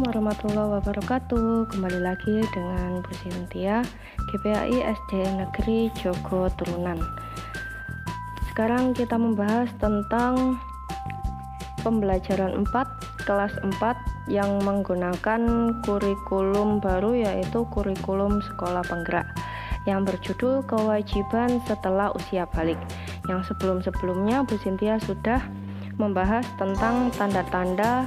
warahmatullahi wabarakatuh. Kembali lagi dengan Bu Sintia, GPAI SDN Negeri Jogo Turunan. Sekarang kita membahas tentang pembelajaran 4, kelas 4 yang menggunakan kurikulum baru, yaitu kurikulum sekolah penggerak yang berjudul kewajiban setelah usia balik. Yang sebelum-sebelumnya Bu Sintia sudah membahas tentang tanda-tanda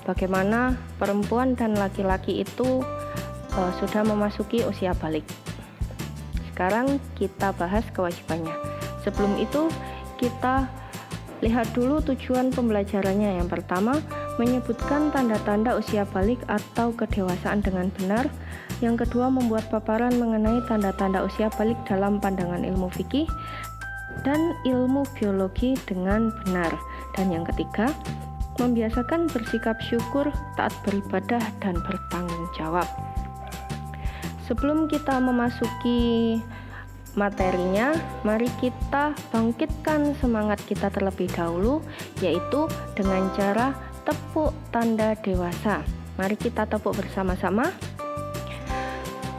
bagaimana perempuan dan laki-laki itu sudah memasuki usia balik. Sekarang kita bahas kewajibannya. Sebelum itu kita lihat dulu tujuan pembelajarannya. Yang pertama, menyebutkan tanda-tanda usia balik atau kedewasaan dengan benar. Yang kedua, membuat paparan mengenai tanda-tanda usia balik dalam pandangan ilmu fikih dan ilmu biologi dengan benar. Dan yang ketiga, membiasakan bersikap syukur, taat beribadah, dan bertanggung jawab. Sebelum kita memasuki materinya, mari kita bangkitkan semangat kita terlebih dahulu, yaitu dengan cara tepuk tanda dewasa. Mari kita tepuk bersama-sama.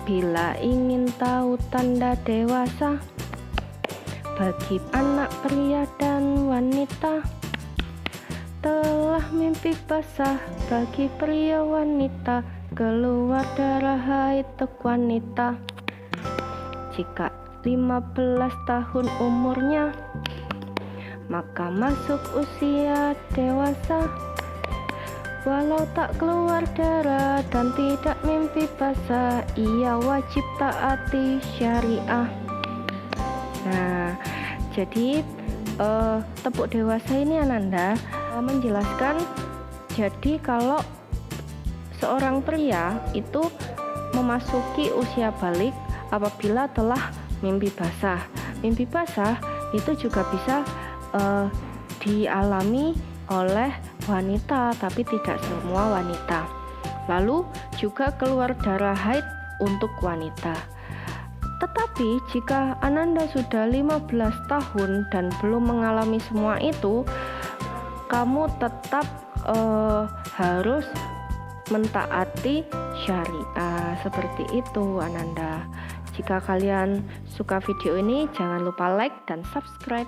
Bila ingin tahu tanda dewasa bagi anak pria dan wanita, telah mimpi basah bagi pria wanita, keluar darah haid tek wanita. Jika 15 tahun umurnya, maka masuk usia dewasa. Walau tak keluar darah dan tidak mimpi basah, ia wajib taati syariah. Nah, jadi tepuk dewasa ini Ananda menjelaskan, jadi kalau seorang pria itu memasuki usia balik apabila telah mimpi basah. Mimpi basah itu juga bisa dialami oleh wanita, tapi tidak semua wanita. Lalu juga keluar darah haid untuk wanita. Tetapi jika Ananda sudah 15 tahun dan belum mengalami semua itu, kamu tetap harus mentaati syariah. Seperti itu Ananda. Jika kalian suka video ini, jangan lupa like dan subscribe.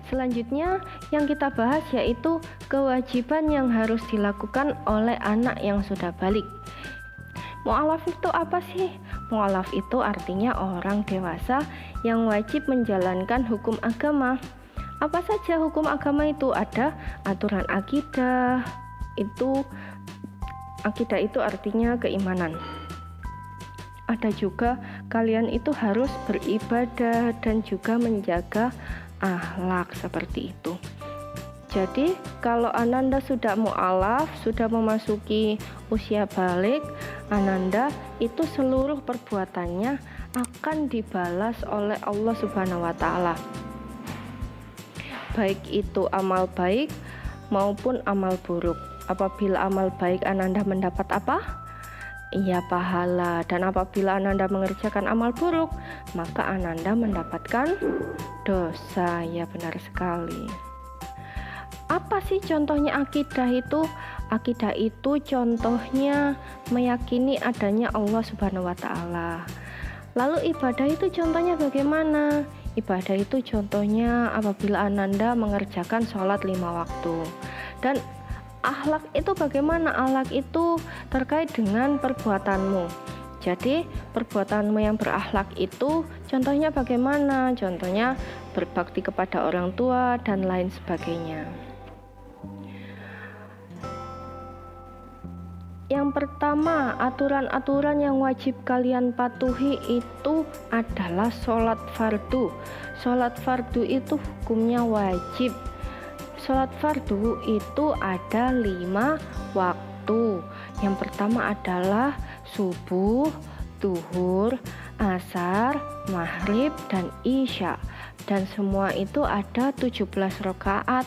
Selanjutnya yang kita bahas yaitu kewajiban yang harus dilakukan oleh anak yang sudah balik. Mu'alaf itu apa sih? Mu'alaf itu artinya orang dewasa yang wajib menjalankan hukum agama. Apa saja hukum agama itu? Ada aturan akidah. Akidah itu artinya keimanan. Ada juga kalian itu harus beribadah dan juga menjaga akhlak, seperti itu. Jadi kalau Ananda sudah mu'alaf, sudah memasuki usia balik, Ananda itu seluruh perbuatannya akan dibalas oleh Allah Subhanahu wa Ta'ala. Baik itu amal baik maupun amal buruk. Apabila amal baik Ananda mendapat apa? Iya, pahala. Dan apabila Ananda mengerjakan amal buruk, maka Ananda mendapatkan dosa. Ya, benar sekali. Apa sih contohnya akidah itu? Akidah itu contohnya meyakini adanya Allah Subhanahu wa Ta'ala. Lalu ibadah itu contohnya bagaimana? Ibadah itu contohnya apabila Ananda mengerjakan sholat 5 waktu. Dan akhlak itu bagaimana? Akhlak itu terkait dengan perbuatanmu. Jadi perbuatanmu yang berakhlak itu contohnya bagaimana? Contohnya berbakti kepada orang tua dan lain sebagainya. Yang pertama, aturan-aturan yang wajib kalian patuhi itu adalah sholat fardu. Sholat fardu itu hukumnya wajib. Sholat fardu itu ada 5 waktu. Yang pertama adalah subuh, duhur, asar, maghrib, dan isya. Dan semua itu ada 17 rakaat.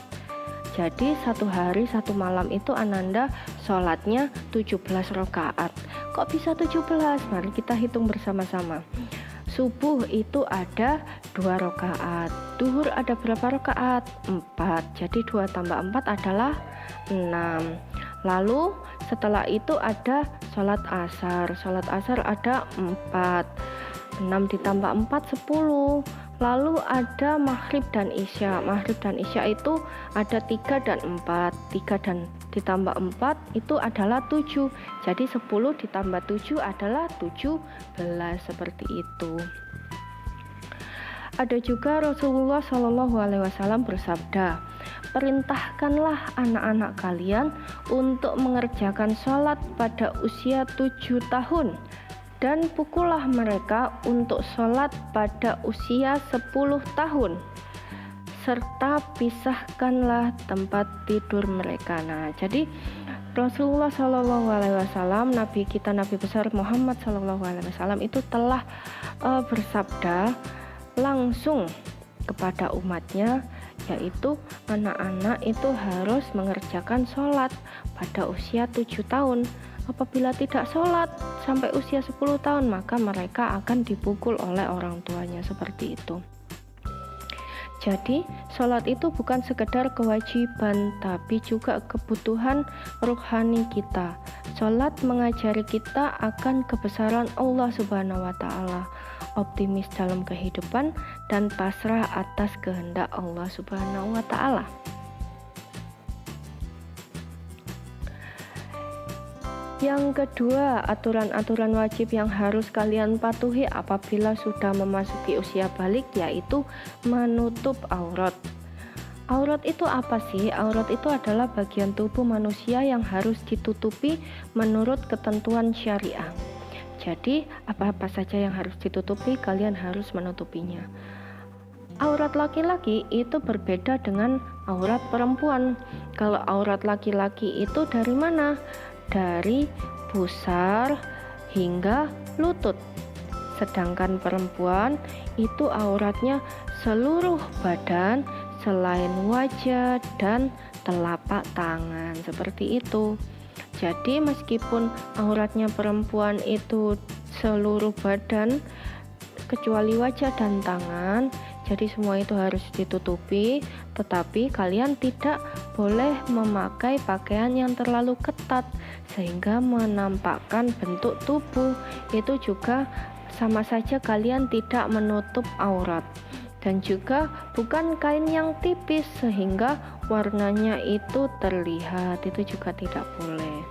Jadi satu hari satu malam itu Ananda sholatnya 17 rakaat. Kok bisa 17? Mari kita hitung bersama-sama. Subuh itu ada 2 rakaat. Duhur ada berapa rakaat? 4. Jadi 2 tambah 4 adalah 6. Lalu Setelah itu ada sholat asar. Sholat asar ada 4, 6 ditambah 4 10. Lalu ada maghrib dan isya. Maghrib dan isya itu ada 3 dan 4. 3 dan ditambah 4 itu adalah 7. Jadi 10 ditambah 7 adalah 17, seperti itu. Ada juga Rasulullah Shallallahu Alaihi Wasallam bersabda, perintahkanlah anak-anak kalian untuk mengerjakan sholat pada usia 7 tahun dan pukullah mereka untuk sholat pada usia 10 tahun serta pisahkanlah tempat tidur mereka. Nah, jadi Rasulullah Shallallahu Alaihi Wasallam, Nabi kita, Nabi besar Muhammad Shallallahu Alaihi Wasallam itu telah bersabda langsung kepada umatnya, yaitu anak-anak itu harus mengerjakan sholat pada usia 7 tahun. Apabila tidak sholat sampai usia 10 tahun, maka mereka akan dipukul oleh orang tuanya, seperti itu. Jadi, sholat itu bukan sekedar kewajiban, tapi juga kebutuhan rohani kita. Sholat mengajari kita akan kebesaran Allah Subhanahu wa Ta'ala, optimis dalam kehidupan, dan pasrah atas kehendak Allah Subhanahu wa Ta'ala. Yang kedua, aturan-aturan wajib yang harus kalian patuhi apabila sudah memasuki usia balik, yaitu menutup aurat. Aurat itu apa sih? Aurat itu adalah bagian tubuh manusia yang harus ditutupi menurut ketentuan syariah. Jadi, apa-apa saja yang harus ditutupi, kalian harus menutupinya. Aurat laki-laki itu berbeda dengan aurat perempuan. Kalau aurat laki-laki itu dari mana? Dari pusar hingga lutut. Sedangkan perempuan itu auratnya seluruh badan selain wajah dan telapak tangan, seperti itu. Jadi meskipun auratnya perempuan itu seluruh badan kecuali wajah dan tangan, jadi semua itu harus ditutupi, tetapi kalian tidak boleh memakai pakaian yang terlalu ketat sehingga menampakkan bentuk tubuh. Itu juga sama saja kalian tidak menutup aurat. Dan juga bukan kain yang tipis sehingga warnanya itu terlihat, itu juga tidak boleh.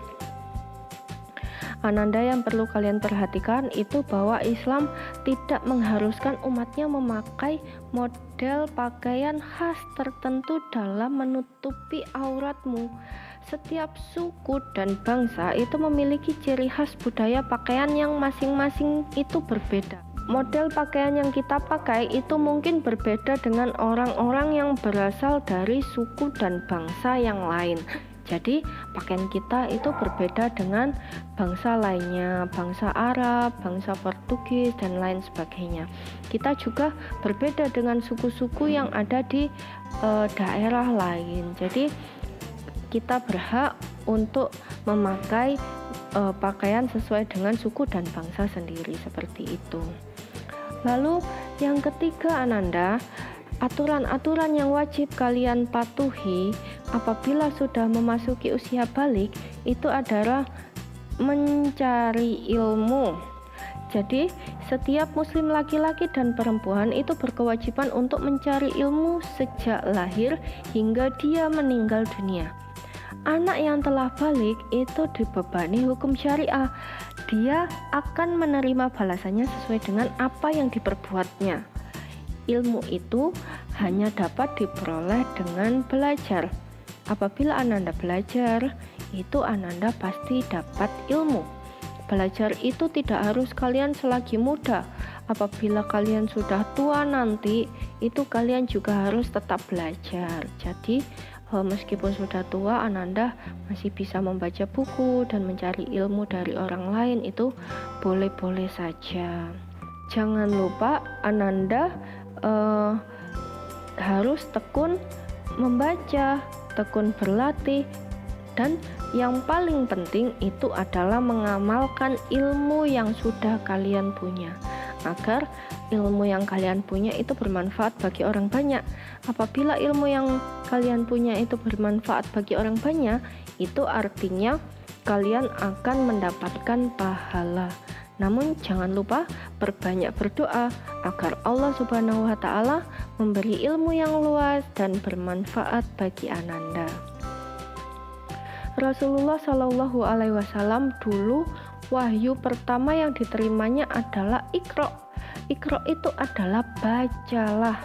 Ananda, yang perlu kalian perhatikan itu bahwa Islam tidak mengharuskan umatnya memakai model pakaian khas tertentu dalam menutupi auratmu. Setiap suku dan bangsa itu memiliki ciri khas budaya pakaian yang masing-masing itu berbeda. Model pakaian yang kita pakai itu mungkin berbeda dengan orang-orang yang berasal dari suku dan bangsa yang lain. Jadi pakaian kita itu berbeda dengan bangsa lainnya, bangsa Arab, bangsa Portugis, dan lain sebagainya. Kita juga berbeda dengan suku-suku yang ada di daerah lain. Jadi kita berhak untuk memakai pakaian sesuai dengan suku dan bangsa sendiri, seperti itu. Lalu yang ketiga, Ananda, aturan-aturan yang wajib kalian patuhi apabila sudah memasuki usia balik itu adalah mencari ilmu. Jadi setiap muslim laki-laki dan perempuan itu berkewajiban untuk mencari ilmu sejak lahir hingga dia meninggal dunia. Anak yang telah balik itu dibebani hukum syariah. Dia akan menerima balasannya sesuai dengan apa yang diperbuatnya. Ilmu itu hanya dapat diperoleh dengan belajar. Apabila Ananda belajar, itu Ananda pasti dapat ilmu. Belajar itu tidak harus kalian selagi muda. Apabila kalian sudah tua nanti, itu kalian juga harus tetap belajar. Jadi meskipun sudah tua, Ananda masih bisa membaca buku dan mencari ilmu dari orang lain, itu boleh-boleh saja. Jangan lupa Ananda harus tekun membaca, tekun berlatih, dan yang paling penting itu adalah mengamalkan ilmu yang sudah kalian punya, agar ilmu yang kalian punya itu bermanfaat bagi orang banyak. Apabila ilmu yang kalian punya itu bermanfaat bagi orang banyak, itu artinya kalian akan mendapatkan pahala. Namun jangan lupa perbanyak berdoa agar Allah Subhanahu wa Ta'ala memberi ilmu yang luas dan bermanfaat bagi Ananda. Rasulullah Shallallahu Alaihi Wasallam dulu wahyu pertama yang diterimanya adalah Iqra. Iqra itu adalah bacalah.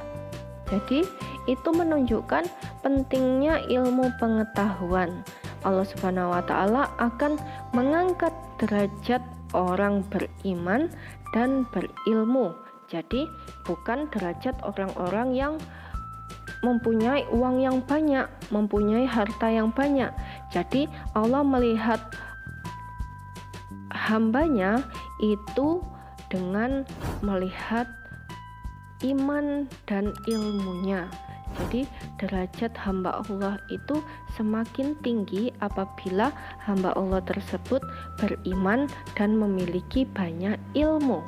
Jadi itu menunjukkan pentingnya ilmu pengetahuan. Allah Subhanahu wa Ta'ala akan mengangkat derajat orang beriman dan berilmu. Jadi bukan derajat orang-orang yang mempunyai uang yang banyak, mempunyai harta yang banyak. Jadi Allah melihat hambanya itu dengan melihat iman dan ilmunya. Jadi derajat hamba Allah itu semakin tinggi apabila hamba Allah tersebut beriman dan memiliki banyak ilmu,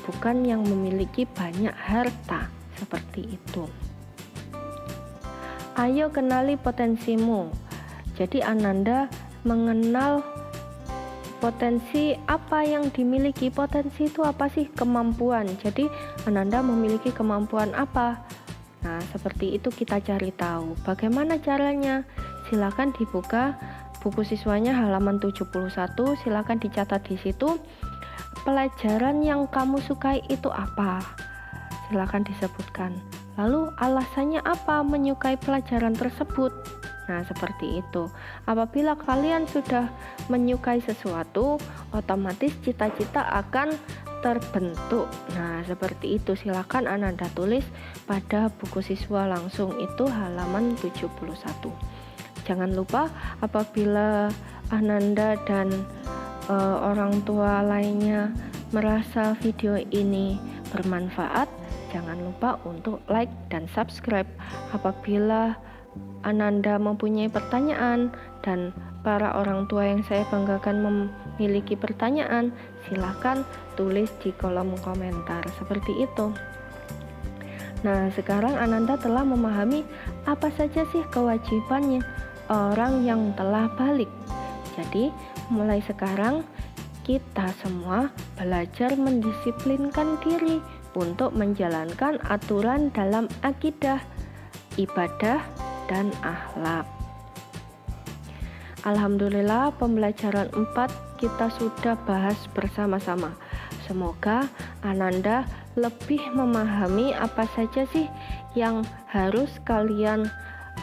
bukan yang memiliki banyak harta seperti itu. Ayo kenali potensimu. Jadi Ananda mengenal potensi apa yang dimiliki. Potensi itu apa sih? Kemampuan. Jadi Ananda memiliki kemampuan apa? Nah, seperti itu kita cari tahu. Bagaimana caranya? Silakan dibuka buku siswanya halaman 71, silakan dicatat di situ. Pelajaran yang kamu sukai itu apa? Silakan disebutkan. Lalu alasannya apa menyukai pelajaran tersebut? Nah, seperti itu. Apabila kalian sudah menyukai sesuatu, otomatis cita-cita akan terbentuk. Nah, seperti itu. Silakan Ananda tulis pada buku siswa langsung itu halaman 71. Jangan lupa apabila Ananda dan orang tua lainnya merasa video ini bermanfaat, jangan lupa untuk like dan subscribe. Apabila Ananda mempunyai pertanyaan dan para orang tua yang saya banggakan memiliki pertanyaan, silakan tulis di kolom komentar seperti itu. Nah, sekarang Ananda telah memahami apa saja sih kewajibannya orang yang telah balik. Jadi, mulai sekarang kita semua belajar mendisiplinkan diri untuk menjalankan aturan dalam akidah, ibadah, dan akhlak. Alhamdulillah, pembelajaran 4 kita sudah bahas bersama-sama. Semoga Ananda lebih memahami apa saja sih yang harus kalian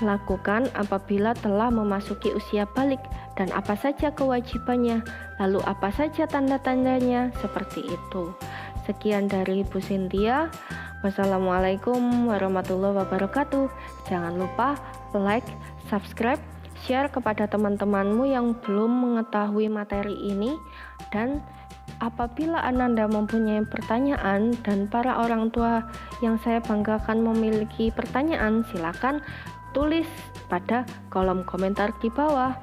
lakukan apabila telah memasuki usia balik dan apa saja kewajibannya, lalu apa saja tanda-tandanya, seperti itu. Sekian dari Bu Cynthia. Wassalamualaikum warahmatullahi wabarakatuh. Jangan lupa like, subscribe, share kepada teman-temanmu yang belum mengetahui materi ini. Dan apabila Ananda mempunyai pertanyaan dan para orang tua yang saya banggakan memiliki pertanyaan, silakan tulis pada kolom komentar di bawah.